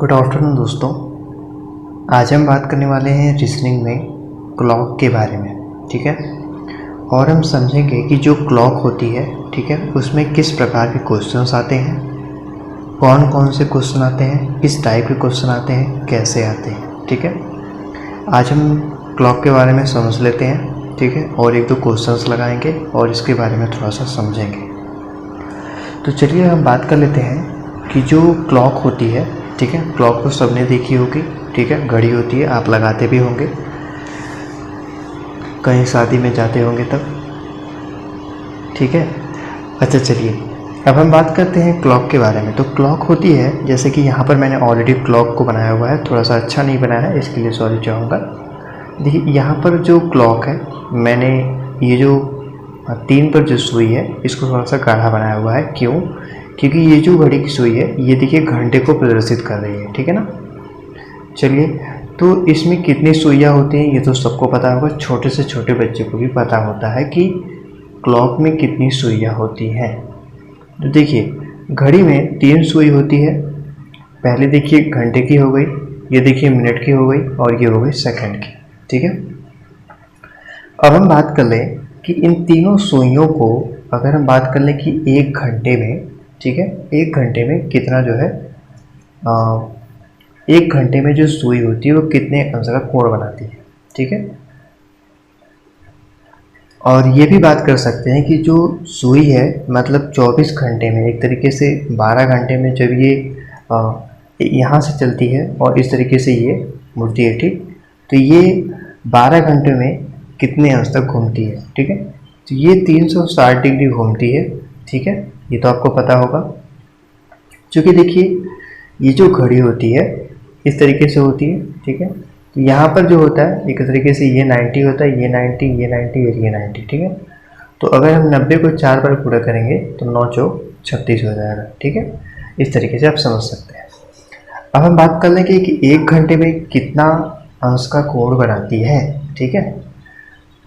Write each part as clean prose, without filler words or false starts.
Good afternoon दोस्तों। आज हम बात करने वाले हैं रीजनिंग में क्लॉक के बारे में, ठीक है। और हम समझेंगे कि जो क्लॉक होती है, ठीक है, उसमें किस प्रकार के क्वेश्चंस आते हैं, कौन कौन से क्वेश्चन आते हैं, किस टाइप के क्वेश्चन आते हैं, कैसे आते हैं, ठीक है। आज हम क्लॉक के बारे में समझ लेते हैं, ठीक है, और एक दो क्वेश्चंस लगाएंगे और इसके बारे में थोड़ा सा समझेंगे। तो चलिए हम बात कर लेते हैं कि जो क्लॉक होती है, ठीक है, क्लॉक तो सबने देखी होगी, ठीक है, घड़ी होती है, आप लगाते भी होंगे, कहीं शादी में जाते होंगे तब, ठीक है। अच्छा चलिए अब हम बात करते हैं क्लॉक के बारे में। तो क्लॉक होती है, जैसे कि यहाँ पर मैंने ऑलरेडी क्लॉक को बनाया हुआ है, थोड़ा सा अच्छा नहीं बनाया है, इसके लिए सॉरी चाहूँगा। देखिए यहाँ पर जो क्लॉक है, मैंने ये जो 3 पर जो सुई है इसको थोड़ा सा गाढ़ा बनाया हुआ है। क्यों? क्योंकि ये जो घड़ी की सुई है ये देखिए घंटे को प्रदर्शित कर रही है, ठीक है ना। चलिए, तो इसमें कितनी सुइयाँ होती हैं ये तो सबको पता होगा, छोटे से छोटे बच्चे को भी पता होता है कि क्लॉक में कितनी सुइयाँ होती हैं। तो देखिए घड़ी में 3 सुई होती है। पहले देखिए घंटे की हो गई, ये देखिए मिनट की हो गई और ये हो गई सेकंड की, ठीक है। अब हम बात कर लें कि इन तीनों सुइयों को अगर हम बात कर लें कि 1 घंटे में, ठीक है, 1 घंटे में कितना जो है 1 घंटे में जो सुई होती है वो कितने अंश का कोण बनाती है, ठीक है। और ये भी बात कर सकते हैं कि जो सुई है मतलब 24 घंटे में, एक तरीके से 12 घंटे में जब ये यहाँ से चलती है और इस तरीके से ये मुड़ती है, ठीक, तो ये 12 घंटे में कितने अंश तक घूमती है, ठीक है। तो ये 360 डिग्री घूमती है, ठीक है, ये तो आपको पता होगा। क्योंकि देखिए ये जो घड़ी होती है इस तरीके से होती है, ठीक है। तो यहाँ पर जो होता है एक तरीके से ये 90 होता है, ये 90, ये 90 और ये 90, ठीक है। तो अगर हम 90 को 4 बार पूरा करेंगे तो 9 चौक 36 हो जाएगा, ठीक है। इस तरीके से आप समझ सकते हैं। अब हम बात कर लेंगे कि 1 घंटे में कितना अंश का कोण बनाती है, ठीक है।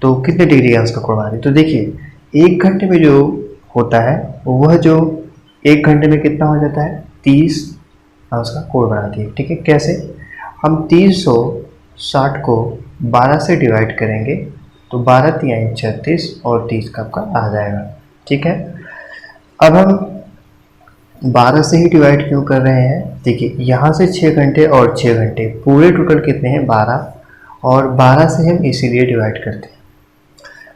तो कितने डिग्री अंश का कोण बनाती है? तो देखिए 1 घंटे में जो होता है वह जो 1 घंटे में कितना हो जाता है 30 अंश का कोण बनाती है, ठीक है। कैसे? हम 360 को 12 से डिवाइड करेंगे तो 12 तिहाई 36 और 30 का आपका आ जाएगा, ठीक है। अब हम 12 से ही डिवाइड क्यों कर रहे हैं? देखिए यहाँ से 6 घंटे और 6 घंटे पूरे टोटल कितने हैं 12, और 12 से हम इसीलिए डिवाइड करते हैं।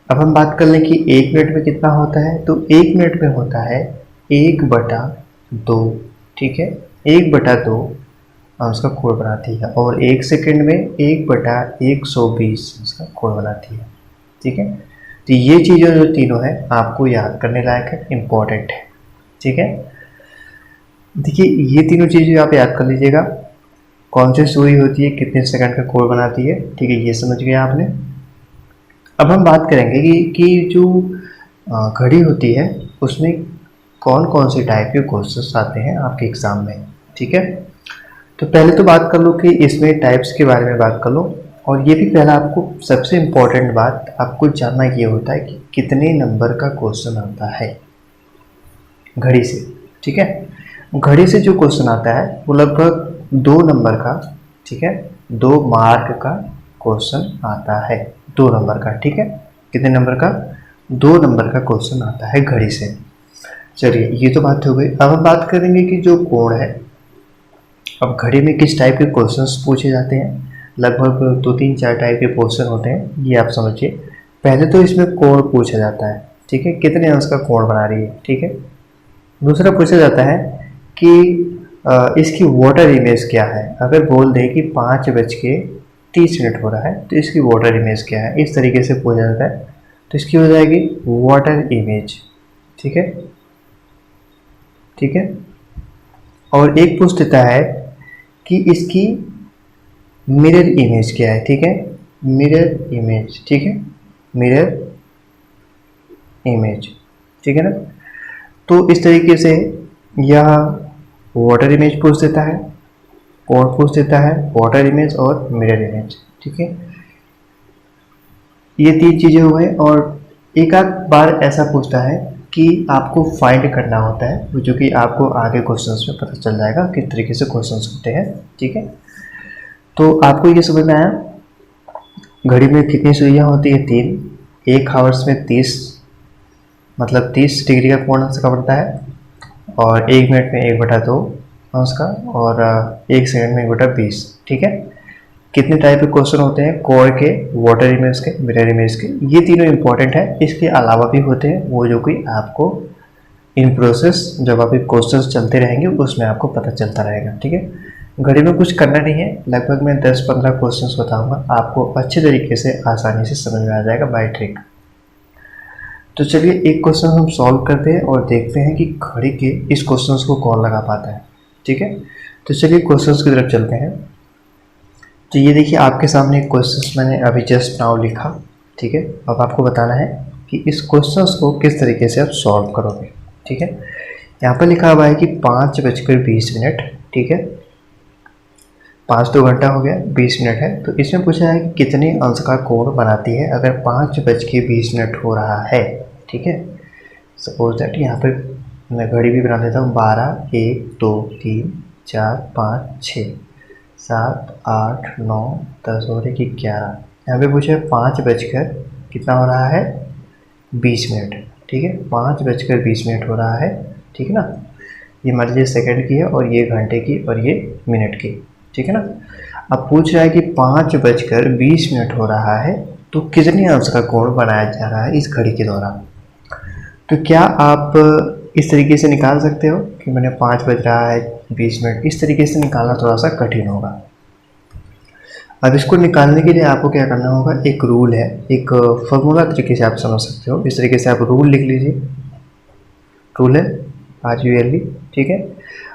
अब हम बात कर लें कि 1 मिनट में कितना होता है, तो 1 मिनट में होता है 1/2, ठीक है, 1/2 अंश का कोण बनाती है, और 1 सेकंड में 1/120 अंश का कोण बनाती है, ठीक है। तो ये चीज़ें जो तीनों हैं आपको याद करने लायक है, इम्पोर्टेंट है, ठीक है। देखिए ये तीनों चीज़ें आप याद कर लीजिएगा, कौन सी सुई होती है, कितने सेकंड का कोण बनाती है, ठीक है, ये समझ गए आपने। अब हम बात करेंगे कि जो घड़ी होती है उसमें कौन कौन से टाइप के क्वेश्चंस आते हैं आपके एग्ज़ाम में, ठीक है। तो पहले तो बात कर लो कि इसमें टाइप्स के बारे में बात कर लो, और ये भी पहला आपको सबसे इम्पोर्टेंट बात आपको जानना ये होता है कि कितने नंबर का क्वेश्चन आता है घड़ी से, ठीक है। घड़ी से जो क्वेश्चन आता है वो लगभग 2 नंबर का, ठीक है, 2 मार्क का क्वेश्चन आता है, 2 नंबर का, ठीक है। कितने नंबर का? 2 नंबर का क्वेश्चन आता है घड़ी से। चलिए ये तो बात हो गई। अब हम बात करेंगे कि जो कोण है, अब घड़ी में किस टाइप के क्वेश्चंस पूछे जाते हैं। लगभग 2, 3, 4 टाइप के क्वेश्चन होते हैं, ये आप समझिए। पहले तो इसमें कोण पूछा जाता है, ठीक है, कितने अंश का कोण बना रही है, ठीक है। दूसरा पूछा जाता है कि इसकी वाटर इमेज क्या है। अगर बोल दे कि 5:30 हो रहा है तो इसकी वाटर इमेज क्या है, इस तरीके से पूछा जाता है, तो इसकी हो जाएगी वाटर इमेज, ठीक है, ठीक है। और एक पूछ देता है कि इसकी मिरर इमेज क्या है, ठीक है, मिरर इमेज, ठीक है, मिरर इमेज, ठीक है ना। तो इस तरीके से यह वाटर इमेज पूछ देता है, कोण पूछ देता है, वाटर इमेज और मिरर इमेज, ठीक है। ये 3 चीज़ें हो गई। और एक आध बार ऐसा पूछता है कि आपको फाइंड करना होता है, जो कि आपको आगे क्वेश्चंस में पता चल जाएगा किस तरीके से क्वेश्चंस होते हैं। ठीक है, तो आपको ये समझ में आया घड़ी में कितनी सुइयाँ होती है? 3। 1 आवर्स में 30 मतलब 30 डिग्री का कोण अंश का बनता है, और 1 मिनट में 1/2 अंश का, और 1 सेकंड में 1/20। ठीक है, कितने टाइप के क्वेश्चन होते हैं? कोर के, वाटर इमेज के, मिरर इमेज के, ये तीनों इंपॉर्टेंट है। इसके अलावा भी होते हैं वो जो कि आपको इन प्रोसेस जब आप क्वेश्चंस चलते रहेंगे उसमें आपको पता चलता रहेगा। ठीक है, घड़ी में कुछ करना नहीं है, लगभग मैं 10-15 क्वेश्चंस बताऊंगा, आपको अच्छे तरीके से आसानी से समझ में आ जाएगा बाय ट्रिक। तो चलिए एक क्वेश्चन हम सॉल्व करते हैं और देखते हैं कि घड़ी के इस क्वेश्चंस को कौन लगा पाता है। ठीक है, तो चलिए क्वेश्चंस की तरफ चलते हैं। तो ये देखिए आपके सामने क्वेश्चंस मैंने अभी जस्ट नाउ लिखा। ठीक है, अब आपको बताना है कि इस क्वेश्चंस को किस तरीके से आप सॉल्व करोगे। ठीक है, यहाँ पर लिखा हुआ है कि 5:20। ठीक है, 5 तो घंटा हो गया, 20 मिनट है। तो इसमें पूछा है कि कितने अंश का कोण बनाती है अगर 5:20 हो रहा है। ठीक है, सपोज दैट यहाँ पर मैं घड़ी भी बना देता हूँ। 12, 1, 2, 3, 4, 5, 6, 7, 8, 9, 10 और 1, 11। यहाँ पे पूछा है 5 कितना हो रहा है? 20 मिनट। ठीक है, 5:20 हो रहा है। ठीक है ना, ये मान लीजिए सेकेंड की है और ये घंटे की और ये मिनट की। ठीक है ना, अब पूछ रहा है कि 5:20 हो रहा है तो कितने अंश का कोण बनाया जा रहा है इस घड़ी के द्वारा। तो क्या आप इस तरीके से निकाल सकते हो कि मैंने 5 बज रहा है 20 मिनट? इस तरीके से निकालना थोड़ा सा कठिन होगा। अब इसको निकालने के लिए आपको क्या करना होगा? एक रूल है, एक फॉर्मूला तरीके से आप समझ सकते हो। इस तरीके से आप रूल लिख लीजिए। रूल है RULE। ठीक है,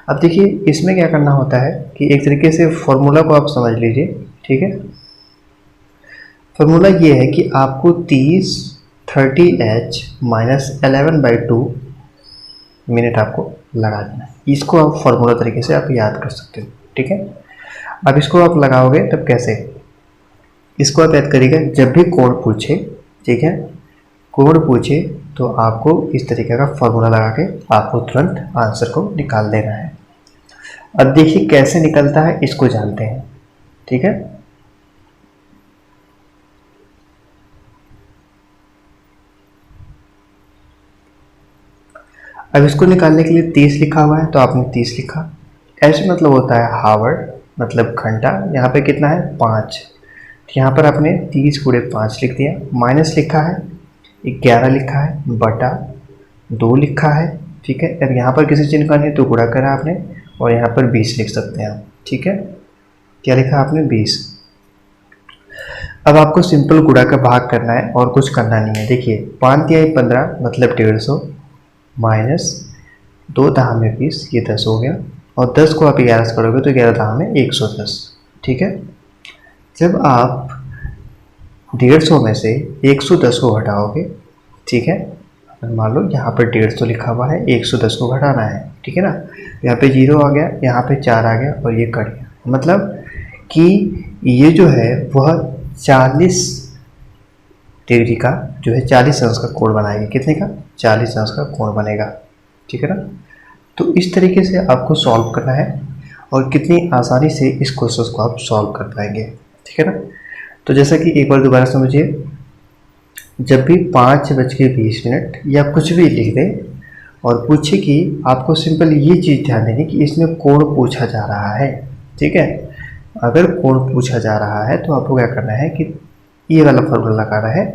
अब देखिए इसमें क्या करना होता है कि एक तरीके से फॉर्मूला को आप समझ लीजिए। ठीक है, फॉर्मूला ये है कि आपको 30h - 11/2 मिनट आपको लगा देना है। इसको आप फॉर्मूला तरीके से आप याद कर सकते हो। ठीक है, अब इसको आप लगाओगे तब कैसे? इसको आप याद करिएगा, जब भी कोण पूछे, ठीक है, कोण पूछे तो आपको इस तरीके का फॉर्मूला लगा के आपको तुरंत आंसर को निकाल देना है। अब देखिए कैसे निकलता है, इसको जानते हैं। ठीक है, अब इसको निकालने के लिए 30 लिखा हुआ है तो आपने 30 लिखा। ऐसे मतलब होता है हावर, मतलब घंटा। यहाँ पे कितना है? 5। यहाँ पर आपने 30 × 5 लिख दिया। माइनस लिखा है, 11 लिखा है, बटा 2 लिखा है। ठीक है, अब यहाँ पर किसी चिन्ह का नहीं तो गुणा करा आपने, और यहाँ पर 20 लिख सकते हैं आप। ठीक है, क्या लिखा आपने? 20। अब आपको सिंपल गुणा का भाग करना है और कुछ करना नहीं है। देखिए 5 × 15 मतलब 150, माइनस 2 × 20, ये 10 हो गया, और 10 को आप 11 से करोगे तो 11 × 110। ठीक है, जब आप 150 में से 110 को घटाओगे, ठीक है, मान लो यहाँ पर 150 लिखा हुआ है, 110 को घटाना है। ठीक है ना, यहाँ पे 0 आ गया, यहाँ पे 4 आ गया और ये कट गया। मतलब कि ये जो है वह 40 डिग्री का जो है 40 अंश का कोण बनाएगी। कितने का? 40 अंश का कोण बनेगा। ठीक है ना, तो इस तरीके से आपको सॉल्व करना है और कितनी आसानी से इस क्वेश्चन को आप सॉल्व कर पाएंगे। ठीक है ना, तो जैसा कि एक बार दोबारा समझिए, जब भी 5:20 या कुछ भी लिख दें और पूछे कि आपको सिंपल ये चीज़ ध्यान देनी कि इसमें कोण पूछा जा रहा है। ठीक है, अगर कोण पूछा जा रहा है तो आपको क्या करना है कि ये वाला फॉर्मूला लगाना है,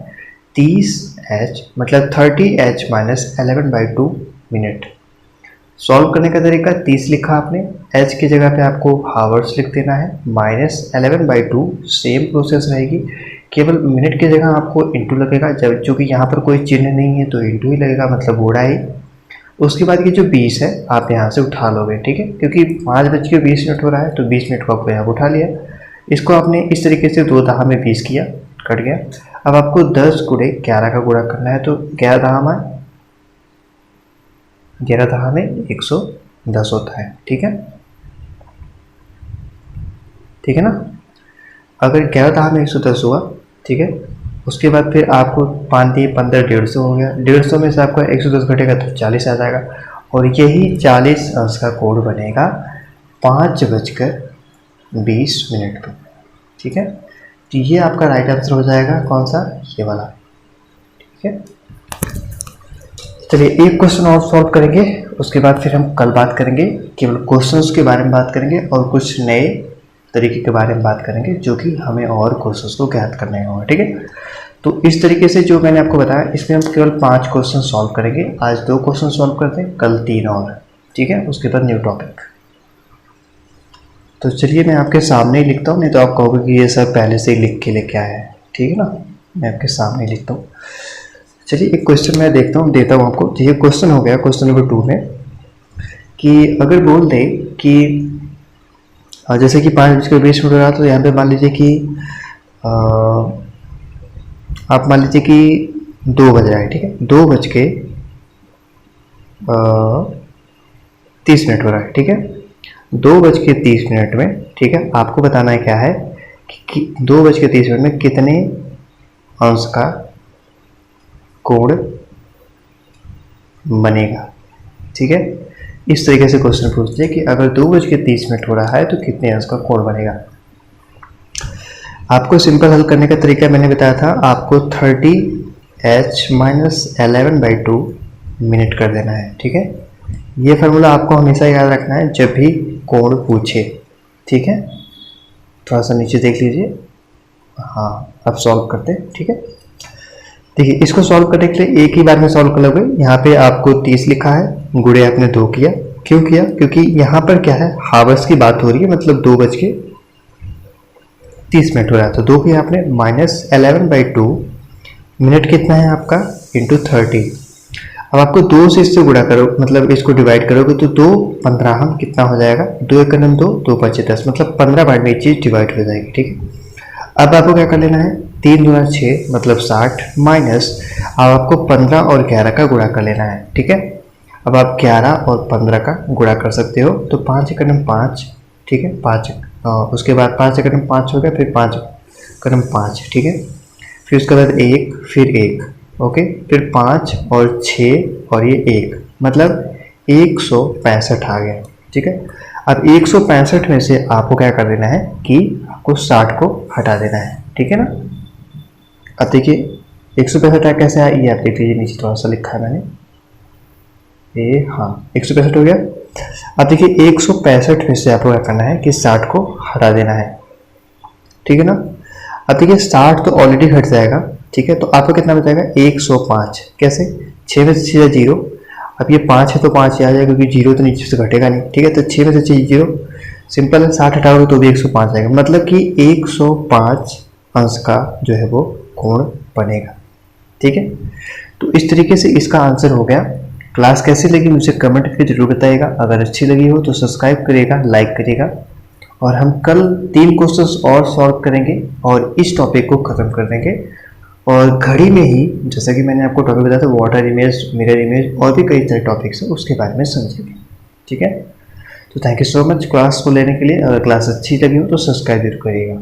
30h मतलब 30h - 11/2 मिनट। सॉल्व करने का तरीका 30 लिखा आपने, h की जगह पे आपको हावर्स लिख देना है, -11/2 सेम प्रोसेस रहेगी, केवल मिनट की जगह आपको इंटू लगेगा। जब चूँकि यहाँ पर कोई चिन्ह नहीं है तो इंटू ही लगेगा, मतलब गुणा ही। उसके बाद ये जो 20 है आप यहाँ से उठा लोगे। ठीक है, क्योंकि 5:20 हो रहा है तो 20 मिनट को आपको यहाँ उठा लिया। इसको आपने इस तरीके से 2 दहा में 20 किया, कट गया। अब आपको 10 × 11 का गुणा करना है, तो 11 दहा में 110 होता है। ठीक है, ठीक है ना, अगर 11 दहा में 110 हुआ, ठीक है, उसके बाद फिर आपको 5 दिए 15, 150 हो गया। 150 में से आपका 110 घटेगा तो 40 आ जाएगा, और यही 40 अंश का कोण बनेगा 5:20 पर। ठीक है, तो ये आपका राइट आंसर हो जाएगा कौन सा, ये वाला। ठीक है, चलिए एक क्वेश्चन और सॉल्व करेंगे, उसके बाद फिर हम कल बात करेंगे, केवल क्वेश्चंस के बारे में बात करेंगे और कुछ नए तरीके के बारे में बात करेंगे जो कि हमें और क्वेश्चंस को ज्ञात करने होगा। ठीक है, तो इस तरीके से जो मैंने आपको बताया, इसमें हम केवल 5 क्वेश्चन सॉल्व करेंगे। आज 2 क्वेश्चन सॉल्व करते हैं, कल 3 और। ठीक है, उसके बाद न्यू टॉपिक। तो चलिए मैं आपके सामने ही लिखता हूँ, नहीं तो आप कहोगे कि ये सब पहले से ही लिख के लेके आया है। ठीक है ना, मैं आपके सामने ही लिखता हूँ। चलिए एक क्वेश्चन मैं देता हूँ आपको। ये क्वेश्चन हो गया क्वेश्चन नंबर 2 में, कि अगर बोल दे कि जैसे कि 5:20 हो रहा, तो यहाँ पे मान लीजिए कि आप मान लीजिए कि 2 बज रहा है। ठीक है, 2:30 हो रहा है। ठीक है, 2:30 में, ठीक है, आपको बताना है क्या है कि 2:30 में कितने अंश का कोण बनेगा। ठीक है, इस तरीके से क्वेश्चन पूछते हैं कि अगर 2:30 हो रहा है तो कितने अंश का कोण बनेगा। आपको सिंपल हल करने का तरीका मैंने बताया था, आपको 30h-11/2 मिनट कर देना है। ठीक है, ये फार्मूला आपको हमेशा याद रखना है जब भी कोण पूछे। ठीक है, थोड़ा सा नीचे देख लीजिए। हाँ, अब सॉल्व करते हैं। ठीक है, देखिए इसको सॉल्व करने के लिए एक ही बार में सॉल्व कर लोगे। यहाँ पे आपको 30 लिखा है, गुणे आपने 2 किया। क्यों किया, क्योंकि यहाँ पर क्या है, हावर्स की बात हो रही है, मतलब 2:30 हो रहा है, तो 2 किया आपने, -11/2 मिनट कितना है आपका, इंटू 30। अब आपको 2 से इससे गुणा करो, मतलब इसको डिवाइड करोगे तो 2 15 कितना हो जाएगा, 2 × 2 2 × 5 10, मतलब 15 बार में ये चीज़ डिवाइड हो जाएगी। ठीक है, अब आपको क्या कर लेना है, 3 × 6 मतलब 60 माइनस, अब आपको 15 और 11 का गुणा कर लेना है। ठीक है, अब आप 11 और 15 का गुणा कर सकते हो, तो 5 × 5, ठीक है, 5, उसके बाद 5 × 5 हो गया, फिर 5 × 5, ठीक है, फिर उसके बाद 1, फिर 1, ओके, फिर 5 और 6 और ये 1, मतलब 165 आ गया। ठीक है, अब 165 में से आपको क्या कर देना है कि आपको 60 को हटा देना है। ठीक है ना, अब देखिए 165 कैसे आया, ये आप देख लीजिए, नीचे थोड़ा सा लिखा है मैंने, ये हाँ 165 हो गया। अब देखिए 165 में से आपको क्या करना है कि 60 को हटा देना है। ठीक है ना, अब देखिए 60 तो ऑलरेडी हट जाएगा। ठीक है, तो आपको कितना बचेगा, 105। कैसे, 6 में से सीधा 0, अब ये 5 है तो 5 ही आ जाएगा, क्योंकि 0 तो नीचे से घटेगा नहीं। ठीक है, तो 6 में से 0, सिंपल है, 60 हटाओगे तो भी 105 आएगा, मतलब कि 105 अंश का जो है वो कोण बनेगा। ठीक है, तो इस तरीके से इसका आंसर हो गया। क्लास कैसी लगी मुझे कमेंट करके जरूर बताइएगा। अगर अच्छी लगी हो तो सब्सक्राइब करिएगा, लाइक करिएगा, और हम कल 3 क्वेश्चंस और सॉल्व करेंगे और इस टॉपिक को ख़त्म कर देंगे। और घड़ी में ही, जैसा कि मैंने आपको टॉपिक बताया था, वाटर इमेज, मिरर इमेज और भी कई तरह टॉपिक्स हैं, उसके बारे में समझेंगे। ठीक है, तो thank you so much class को लेने के लिए। अगर क्लास अच्छी लगी हो तो सब्सक्राइब जरूर करिएगा।